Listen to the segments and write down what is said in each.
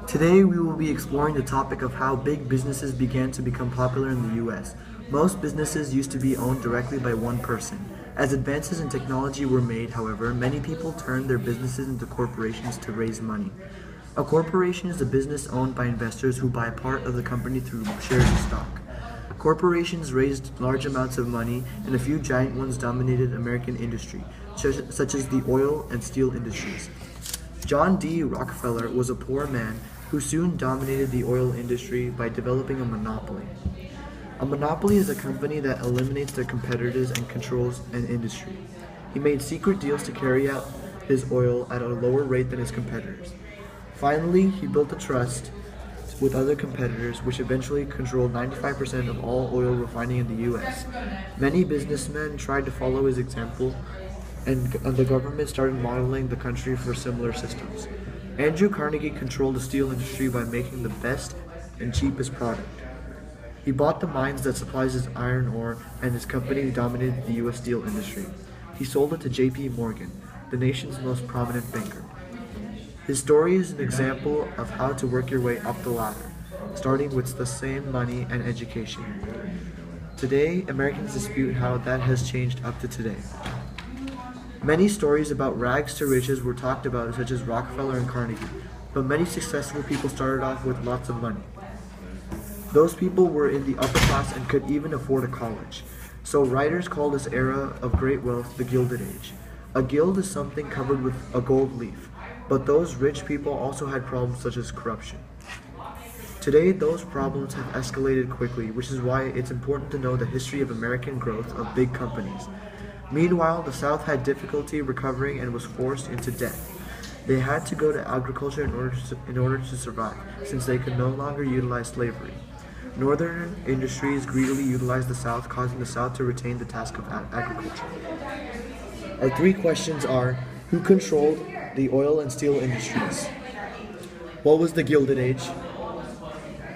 Today we will be exploring the topic of how big businesses began to become popular in the US. Most businesses used to be owned directly by one person. As advances in technology were made, however, many people turned their businesses into corporations to raise money. A corporation is a business owned by investors who buy part of the company through shares of stock. Corporations raised large amounts of money, and a few giant ones dominated American industry, such as the oil and steel industries. John D. Rockefeller was a poor man who soon dominated the oil industry by developing a monopoly. A monopoly is a company that eliminates their competitors and controls an industry. He made secret deals to carry out his oil at a lower rate than his competitors. Finally, he built a trust with other competitors, which eventually controlled 95% of all oil refining in the US. Many businessmen tried to follow his example, and the government started modeling the country for similar systems. Andrew Carnegie controlled the steel industry by making the best and cheapest product. He bought the mines that supplies his iron ore, and his company dominated the US steel industry. He sold it to J.P. Morgan, the nation's most prominent banker. His story is an example of how to work your way up the ladder, starting with the same money and education. Today, Americans dispute how that has changed up to today. Many stories about rags to riches were talked about, such as Rockefeller and Carnegie, but many successful people started off with lots of money. Those people were in the upper class and could even afford a college. So writers call this era of great wealth the Gilded Age. A guild is something covered with a gold leaf, but those rich people also had problems such as corruption. Today, those problems have escalated quickly, which is why it's important to know the history of American growth of big companies. Meanwhile, the South had difficulty recovering and was forced into debt. They had to go to agriculture in order to survive, since they could no longer utilize slavery. Northern industries greedily utilized the South, causing the South to retain the task of agriculture. Our three questions are: who controlled the oil and steel industries? What was the Gilded Age?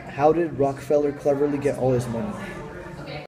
How did Rockefeller cleverly get all his money?